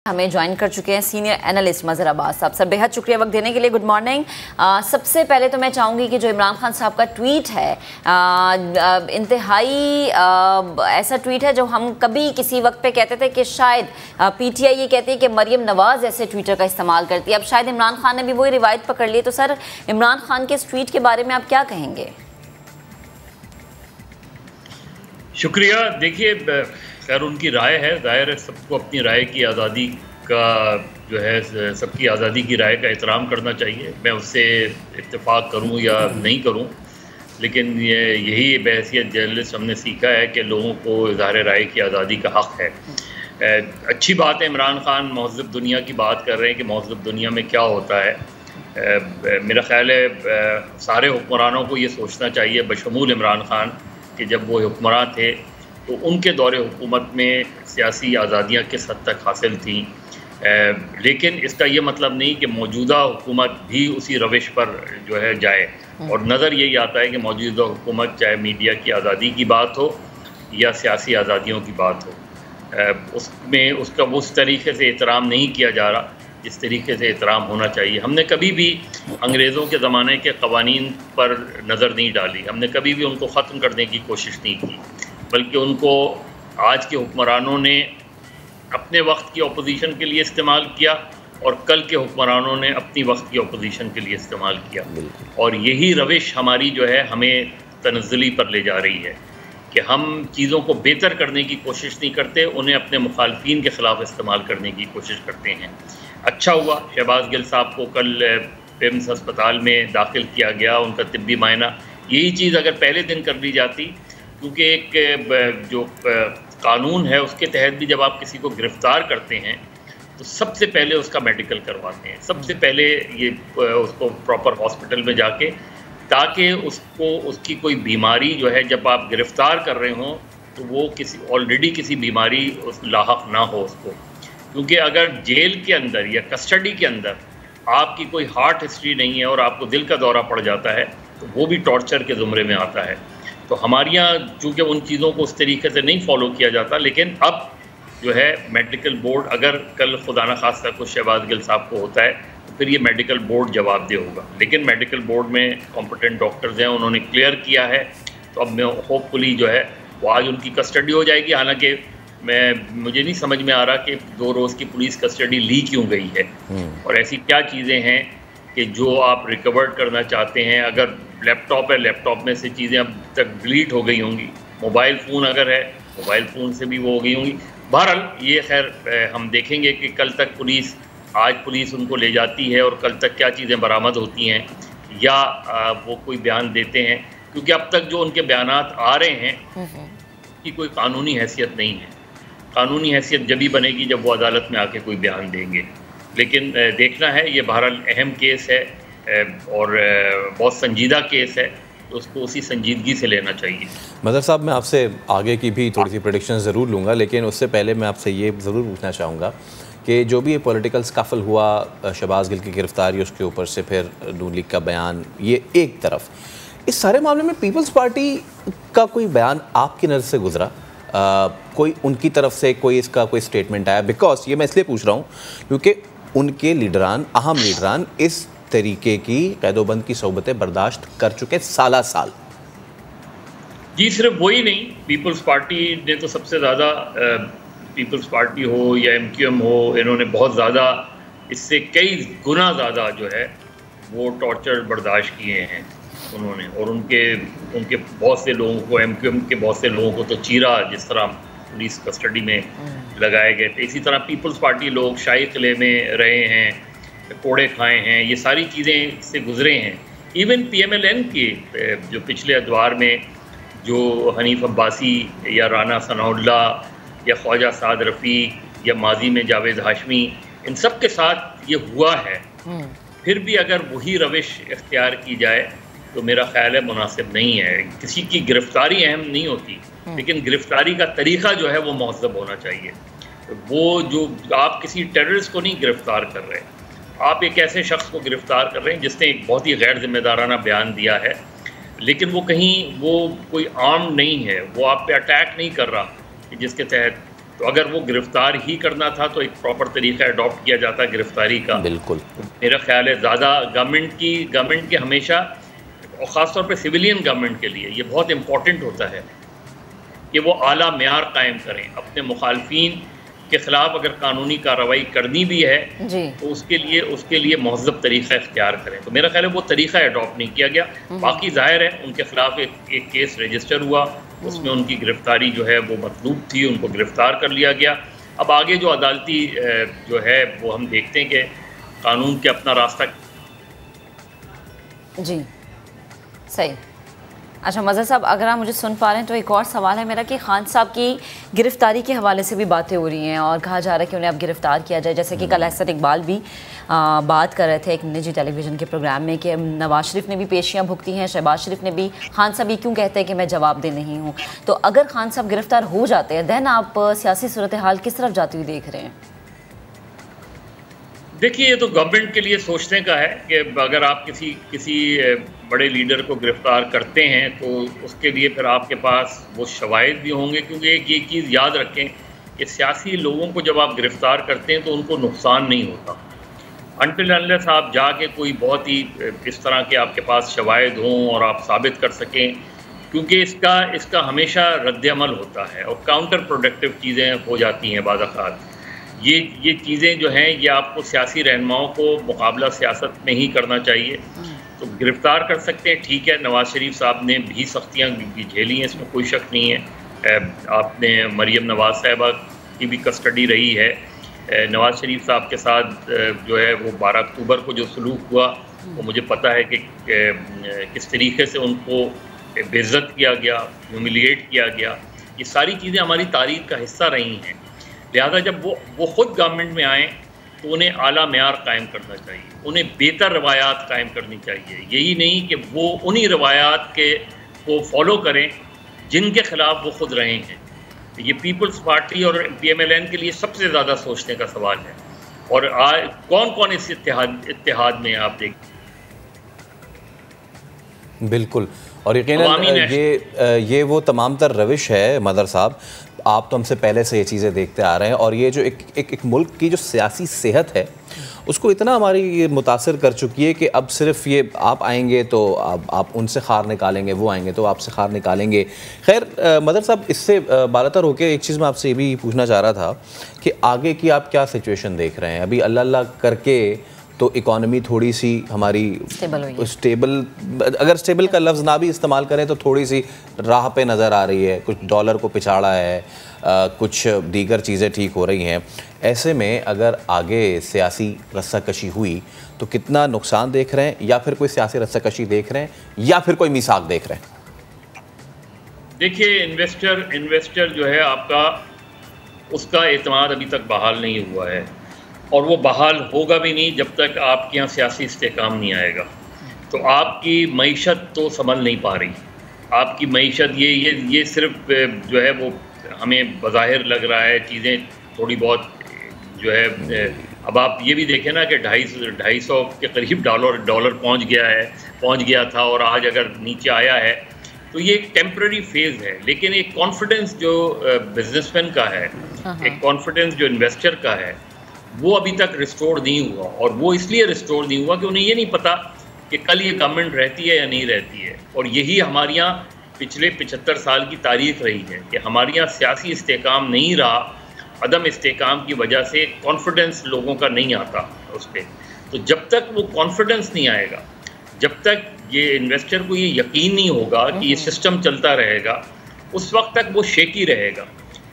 हमें ज्वाइन कर चुके हैं सीनियर एनालिस्ट मज़हर अब्बास साहब। सर बेहद शुक्रिया वक्त देने के लिए, गुड मॉर्निंग। सबसे पहले तो मैं चाहूँगी कि जो इमरान खान साहब का ट्वीट है, इंतहाई ऐसा ट्वीट है जो हम कभी किसी वक्त पे कहते थे कि शायद PTI ये कहती है कि मरियम नवाज़ ऐसे ट्विटर का इस्तेमाल करती है, अब शायद इमरान खान ने भी वही रिवायत पकड़ ली। तो सर इमरान खान के इस ट्वीट के बारे में आप क्या कहेंगे? शुक्रिया। देखिए, खैर उनकी राय है, ज़ाहिर है सबको अपनी राय की आज़ादी का जो है, सबकी आज़ादी की राय का एहतराम करना चाहिए। मैं उससे इत्तेफाक करूं या नहीं करूं, लेकिन यही बहैसियत जर्नलिस्ट हमने सीखा है कि लोगों को इज़हार राय की आज़ादी का हक़ है। अच्छी बात है इमरान खान महज़ब दुनिया की बात कर रहे हैं कि महज़ब दुनिया में क्या होता है। मेरा ख़्याल है सारे हुक्मरानों को ये सोचना चाहिए, बशमूल इमरान खान, कि जब वो हुक्मरान थे तो उनके दौरे हुकूमत में सियासी आज़ादियाँ किस हद तक हासिल थीं। लेकिन इसका ये मतलब नहीं कि मौजूदा हुकूमत भी उसी रविश पर जो है जाए। और नज़र यही आता है कि मौजूदा हुकूमत, चाहे मीडिया की आज़ादी की बात हो या सियासी आज़ादियों की बात हो, उसमें उसका उस तरीके से एहतराम नहीं किया जा रहा जिस तरीके से एहतराम होना चाहिए। हमने कभी भी अंग्रेज़ों के ज़माने के क़वानीन पर नज़र नहीं डाली, हमने कभी भी उनको ख़त्म करने की कोशिश नहीं की, बल्कि उनको आज के हुक्मरानों ने अपने वक्त की अपोजिशन के लिए इस्तेमाल किया और कल के हुक्मरानों ने अपनी वक्त की अपोजिशन के लिए इस्तेमाल किया। और यही रविश हमारी जो है हमें तनज़्ज़ुली पर ले जा रही है कि हम चीज़ों को बेहतर करने की कोशिश नहीं करते, उन्हें अपने मुखालफिन के ख़िलाफ़ इस्तेमाल करने की कोशिश करते हैं। अच्छा हुआ शहबाज गिल साहब को कल पिम्स अस्पताल में दाखिल किया गया, उनका तिब्बी मायना। यही चीज़ अगर पहले दिन कर दी जाती, क्योंकि एक जो कानून है उसके तहत भी जब आप किसी को गिरफ़्तार करते हैं तो सबसे पहले उसका मेडिकल करवाते हैं, सबसे पहले ये उसको प्रॉपर हॉस्पिटल में जाके, ताकि उसको उसकी कोई बीमारी जो है जब आप गिरफ़्तार कर रहे हों तो वो किसी ऑलरेडी किसी बीमारी उस लाहक ना हो उसको। क्योंकि अगर जेल के अंदर या कस्टडी के अंदर आपकी कोई हार्ट हिस्ट्री नहीं है और आपको दिल का दौरा पड़ जाता है तो वो भी टॉर्चर के ज़ुमरे में आता है। तो हमारे यहाँ चूँकि उन चीज़ों को उस तरीके से नहीं फॉलो किया जाता, लेकिन अब जो है मेडिकल बोर्ड, अगर कल खुदा न खास्ता कुछ शहबाज गिल साहब को होता है तो फिर ये मेडिकल बोर्ड जवाबदेह होगा। लेकिन मेडिकल बोर्ड में कॉम्पिटेंट डॉक्टर्स हैं, उन्होंने क्लियर किया है, तो अब मैं होपफुली जो है वो आज उनकी कस्टडी हो जाएगी। हालांकि मुझे नहीं समझ में आ रहा कि 2 रोज़ की पुलिस कस्टडी ली क्यों गई है और ऐसी क्या चीज़ें हैं कि जो आप रिकवर करना चाहते हैं। अगर लैपटॉप है, लैपटॉप में से चीज़ें अब तक डिलीट हो गई होंगी, मोबाइल फ़ोन अगर है, मोबाइल फ़ोन से भी वो हो गई होंगी। बहरहाल ये खैर हम देखेंगे कि कल तक आज पुलिस उनको ले जाती है और कल तक क्या चीज़ें बरामद होती हैं या वो कोई बयान देते हैं, क्योंकि अब तक जो उनके बयानात आ रहे हैं कि कोई कानूनी हैसियत नहीं है। कानूनी हैसियत जब ही बनेगी जब वो अदालत में आके कोई बयान देंगे। लेकिन देखना है, ये बहरहाल अहम केस है और बहुत संजीदा केस है, तो उसको उसी संजीदगी से लेना चाहिए। मज़हर साहब, मैं आपसे आगे की भी थोड़ी सी प्रेडिक्शन ज़रूर लूँगा, लेकिन उससे पहले मैं आपसे ये ज़रूर पूछना चाहूँगा कि जो भी ये पॉलिटिकल स्कफल हुआ, शहबाज गिल की गिरफ़्तारी, उसके ऊपर से फिर नून लीग का बयान, ये एक तरफ, इस सारे मामले में पीपल्स पार्टी का कोई बयान आपकी नज़र से गुजरा? कोई उनकी तरफ से कोई इसका कोई स्टेटमेंट आया? बिकॉज ये मैं इसलिए पूछ रहा हूँ क्योंकि उनके लीडरान, अहम लीडरान इस तरीके की कैदोबंद की सोबतें बर्दाश्त कर चुके साल। जी, सिर्फ वही नहीं, पीपल्स पार्टी ने तो सबसे ज़्यादा, पीपल्स पार्टी हो या MQM हो, इन्होंने बहुत ज़्यादा, इससे कई गुना ज़्यादा जो है वो टॉर्चर बर्दाश्त किए हैं उन्होंने। और उनके बहुत से लोगों को, MQM के बहुत से लोगों को तो चीरा, जिस तरह पुलिस कस्टडी में लगाए गए थे। इसी तरह पीपल्स पार्टी लोग शाही किले में रहे हैं, कोड़े खाए हैं, ये सारी चीज़ें से गुजरे हैं। इवन PMLN के जो पिछले अदवार में जो हनीफ अब्बासी या राना सनाउल्ला या ख्वाजा साद रफ़ी या माजी में जावेद हाशमी, इन सब के साथ ये हुआ है। फिर भी अगर वही रविश इख्तियार की जाए तो मेरा ख्याल है मुनासिब नहीं है। किसी की गिरफ्तारी अहम नहीं होती, लेकिन गिरफ्तारी का तरीका जो है वो महज़ब होना चाहिए। वो जो आप किसी टेररिस्ट को नहीं गिरफ्तार कर रहे, आप एक ऐसे शख्स को गिरफ्तार कर रहे हैं जिसने एक बहुत ही गैर जिम्मेदाराना बयान दिया है, लेकिन वो कहीं वो कोई आर्म नहीं है, वो आप पे अटैक नहीं कर रहा कि जिसके तहत तो अगर वो गिरफ्तार ही करना था तो एक प्रॉपर तरीका अडॉप्ट किया जाता गिरफ्तारी का। बिल्कुल, मेरा ख्याल है ज़्यादा गवर्नमेंट के हमेशा, और ख़ासतौर पे सिविलियन गवर्नमेंट के लिए ये बहुत इम्पॉर्टेंट होता है कि वो आला मेयार कायम करें। अपने मुखालफिन के ख़िलाफ़ अगर कानूनी कार्रवाई करनी भी है तो उसके लिए महज़ब तरीक़ा इख्तियार करें। तो मेरा ख्याल है वो तरीक़ा अडॉप्ट नहीं किया गया। बाकी ज़ाहिर है उनके ख़िलाफ़ एक केस रजिस्टर हुआ, उसमें उनकी गिरफ्तारी जो है वो मतलूब थी, उनको गिरफ़्तार कर लिया गया। अब आगे जो अदालती जो है वो हम देखते हैं कि कानून के अपना रास्ता। जी सही। अच्छा मज़हर साहब, अगर आप मुझे सुन पा रहे हैं तो एक और सवाल है मेरा कि खान साहब की गिरफ़्तारी के हवाले से भी बातें हो रही हैं और कहा जा रहा है कि उन्हें अब गिरफ़्तार किया जाए। जैसे कि कल अहसन इकबाल भी बात कर रहे थे एक निजी टेलीविज़न के प्रोग्राम में कि नवाज शरीफ ने भी पेशियाँ भुगती हैं, शहबाज शरीफ ने भी। खान साहब ये क्यों कहते हैं कि मैं जवाबदेह नहीं हूँ? तो अगर खान साहब गिरफ़्तार हो जाते हैं दैन आप सियासी सूरत हाल किस तरफ जाती हुई देख रहे हैं? देखिए, ये तो गवर्नमेंट के लिए सोचने का है कि अगर आप किसी बड़े लीडर को गिरफ़्तार करते हैं तो उसके लिए फिर आपके पास वो शवाहिद भी होंगे, क्योंकि एक ये चीज़ याद रखें कि सियासी लोगों को जब आप गिरफ़्तार करते हैं तो उनको नुकसान नहीं होता अनटिल अनलेस आप जाके कोई बहुत ही इस तरह के आपके पास शवाहिद हों और आप साबित कर सकें, क्योंकि इसका हमेशा रद्द-ए-अमल होता है और काउंटर प्रोडक्टिव चीज़ें हो जाती हैं बाज़ औक़ात। ये चीज़ें जो हैं ये आपको सियासी रहनुमाओं को मुकाबला सियासत में ही करना चाहिए। तो गिरफ़्तार कर सकते हैं, ठीक है। नवाज़ शरीफ साहब ने भी सख्तियाँ झेली हैं, इसमें कोई शक नहीं है। आपने मरीम नवाज़ साहिबा की भी कस्टडी रही है। नवाज़ शरीफ साहब के साथ जो है वो 12 अक्टूबर को जो सलूक हुआ वो मुझे पता है कि किस तरीके से उनको बेइज्जत किया गया, ह्यूमिलिएट किया गया। ये सारी चीज़ें हमारी तारीख़ का हिस्सा रही हैं। लिहाजा जब वो ख़ुद गवर्नमेंट में आएँ तो उन्हें आला मेयार कायम करना चाहिए, उन्हें बेहतर रवायात कायम करनी चाहिए। यही नहीं कि वो उन्हीं रवायात को फॉलो करें जिनके ख़िलाफ़ वो ख़ुद रहे हैं। ये पीपल्स पार्टी और PMLN के लिए सबसे ज़्यादा सोचने का सवाल है। और कौन कौन इस इत्तेहाद में आप देखें। बिल्कुल, और यकीनन ये वो तमाम तर रविश है मदर साहब, आप तो हमसे पहले से ये चीज़ें देखते आ रहे हैं। और ये जो एक मुल्क की जो सियासी सेहत है उसको इतना हमारी ये मुतासर कर चुकी है कि अब सिर्फ ये आप आएंगे तो आप उनसे खार निकालेंगे, वो आएंगे तो आपसे खार निकालेंगे। खैर मदर साहब, इससे बालातर होकर एक चीज़ मैं आपसे ये भी पूछना चाह रहा था कि आगे की आप क्या सिचुएशन देख रहे हैं? अभी अल्लाह अल्लाह करके तो इकॉनमी थोड़ी सी हमारी स्टेबल, अगर स्टेबल का लफ्ज़ ना भी इस्तेमाल करें तो थोड़ी सी राह पे नज़र आ रही है। कुछ डॉलर को पिछाड़ा है, कुछ दीगर चीज़ें ठीक हो रही हैं। ऐसे में अगर आगे सियासी रस्साकशी हुई तो कितना नुकसान देख रहे हैं, या फिर कोई सियासी रस्साकशी देख रहे हैं, या फिर कोई मिसाक देख रहे हैं? देखिए, इन्वेस्टर जो है आपका, उसका एतमाद अभी तक बहाल नहीं हुआ है और वो बहाल होगा भी नहीं जब तक आपके यहाँ सियासी इस्तेकाम नहीं आएगा। तो आपकी मईशत तो संभल नहीं पा रही। आपकी मईशत ये सिर्फ जो है वो हमें बज़ाहिर लग रहा है, चीज़ें थोड़ी बहुत जो है। अब आप ये भी देखें ना कि 250 के करीब डॉलर पहुँच गया था और आज अगर नीचे आया है तो ये एक टेम्पररी फेज़ है। लेकिन एक कॉन्फिडेंस जो बिजनेसमैन का है, एक कॉन्फिडेंस जो इन्वेस्टर का है, वो अभी तक रिस्टोर नहीं हुआ। और वो इसलिए रिस्टोर नहीं हुआ कि उन्हें ये नहीं पता कि कल ये गवर्नमेंट रहती है या नहीं रहती है। और यही हमारे यहाँ पिछले 75 साल की तारीख रही है कि हमारे यहाँ सियासी इस्तेकाम नहीं रहा। अदम इस्तेकाम की वजह से कॉन्फिडेंस लोगों का नहीं आता उस पर। तो जब तक वो कॉन्फिडेंस नहीं आएगा, जब तक ये इन्वेस्टर को ये यकीन नहीं होगा कि ये सिस्टम चलता रहेगा, उस वक्त तक वो शेकी रहेगा।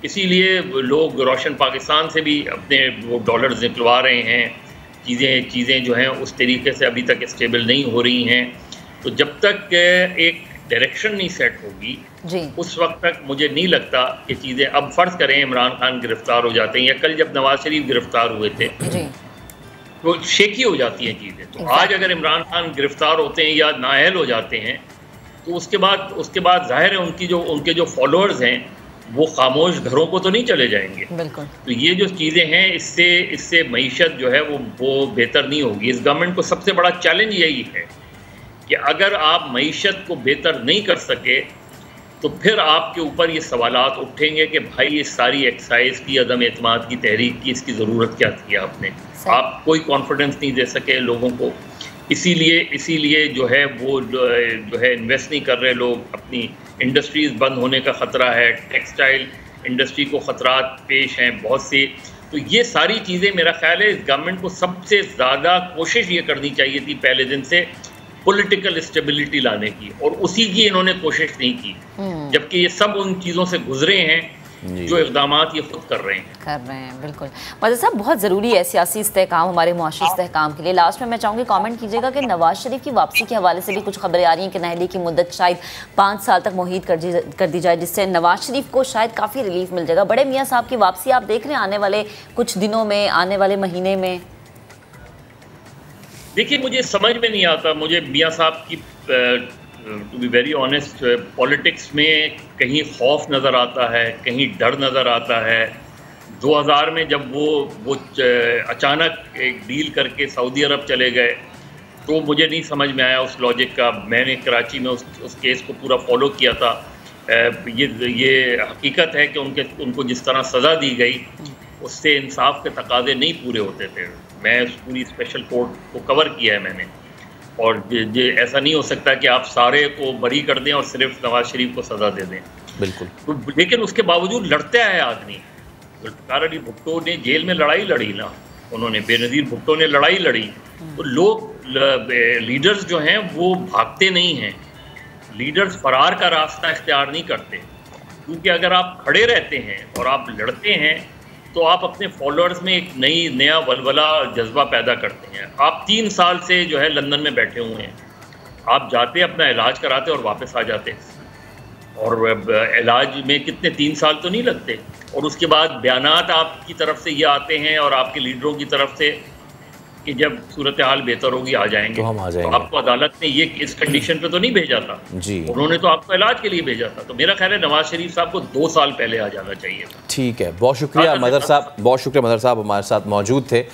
इसीलिए लोग रोशन पाकिस्तान से भी अपने वो डॉलर्स निकलवा रहे हैं। चीज़ें जो हैं उस तरीके से अभी तक स्टेबल नहीं हो रही हैं। तो जब तक एक डायरेक्शन नहीं सेट होगी उस वक्त तक मुझे नहीं लगता कि चीज़ें, अब फ़र्ज़ करें इमरान खान गिरफ़्तार हो जाते हैं या कल जब नवाज शरीफ गिरफ़्तार हुए थे तो शेकी हो जाती हैं चीज़ें। तो आज अगर इमरान खान गिरफ़्तार होते हैं या नाअहल हो जाते हैं तो उसके बाद ज़ाहिर है उनके जो फॉलोअर्स हैं वो खामोश घरों को तो नहीं चले जाएंगे। बिल्कुल। तो ये जो चीज़ें हैं इससे मईशत जो है वो बेहतर नहीं होगी। इस गवर्नमेंट को सबसे बड़ा चैलेंज यही है कि अगर आप मईशत को बेहतर नहीं कर सके तो फिर आपके ऊपर ये सवालात उठेंगे कि भाई ये सारी एक्साइज की अदम एतमाद की तहरीक की इसकी ज़रूरत क्या थी आपने, आप कोई कॉन्फिडेंस नहीं दे सके लोगों को, इसीलिए जो है वो जो है इन्वेस्ट नहीं कर रहे लोग, अपनी इंडस्ट्रीज़ बंद होने का ख़तरा है, टेक्सटाइल इंडस्ट्री को ख़तरात पेश हैं बहुत से। तो ये सारी चीज़ें मेरा ख्याल है इस गवर्नमेंट को सबसे ज़्यादा कोशिश ये करनी चाहिए थी पहले दिन से पॉलिटिकल स्टेबिलिटी लाने की, और उसी की इन्होंने कोशिश नहीं की, जबकि ये सब उन चीज़ों से गुजरे हैं जो इक़दामात ये खुद कर रहे हैं। बिल्कुल मज़हर साहब, बहुत ज़रूरी है सियासी इस्तेहकाम हमारे मुआशी इस्तेहकाम के लिए। लास्ट में मैं चाहूँगी कमेंट कीजिएगा कि नवाज़ शरीफ की वापसी के हवाले से भी कुछ खबरें आ रही हैं कि नहली की मुद्दत शायद 5 साल तक मुहीद कर दी जाए, जिससे नवाज़ शरीफ को शायद काफ़ी रिलीफ मिल जाएगा। बड़े मियाँ साहब की वापसी आप देख रहे हैं आने वाले कुछ दिनों में, आने वाले महीने में? देखिए, मुझे समझ में नहीं आता, मुझे मियाँ साहब की to be very honest politics में कहीं खौफ नज़र आता है, कहीं डर नज़र आता है। 2000 में जब वो अचानक एक डील करके सऊदी अरब चले गए तो मुझे नहीं समझ में आया उस लॉजिक का। मैंने कराची में उस केस को पूरा फॉलो किया था। ये हकीकत है कि उनको जिस तरह सज़ा दी गई उससे इंसाफ के तकाजे नहीं पूरे होते थे। मैं पूरी स्पेशल कोर्ट को कवर किया है मैंने, और ऐसा नहीं हो सकता कि आप सारे को बरी कर दें और सिर्फ नवाज शरीफ को सज़ा दे दें। बिल्कुल। तो लेकिन उसके बावजूद लड़ते आए आदमी। जुल्फ़िकार अली भुट्टो ने जेल में लड़ाई लड़ी ना, उन्होंने बेनज़ीर भुट्टो ने लड़ाई लड़ी। तो लोग लीडर्स जो हैं वो भागते नहीं हैं, लीडर्स फरार का रास्ता इख्तियार नहीं करते, क्योंकि अगर आप खड़े रहते हैं और आप लड़ते हैं तो आप अपने फॉलोअर्स में एक नया वलवला जज्बा पैदा करते हैं। आप 3 साल से जो है लंदन में बैठे हुए हैं, आप जाते अपना इलाज कराते और वापस आ जाते, और इलाज में कितने 3 साल तो नहीं लगते, और उसके बाद बयानात आपकी तरफ से ये आते हैं और आपके लीडरों की तरफ से कि जब सूरत हाल बेहतर होगी आ जाएंगे, तो हम आ जाएंगे। तो आपको अदालत ने ये इस कंडीशन पे तो नहीं भेजा था जी, उन्होंने तो आपको इलाज के लिए भेजा था। तो मेरा ख्याल है नवाज शरीफ साहब को 2 साल पहले आ जाना चाहिए था। ठीक है, बहुत शुक्रिया मदर साहब, बहुत शुक्रिया मदर साहब हमारे साथ मौजूद थे।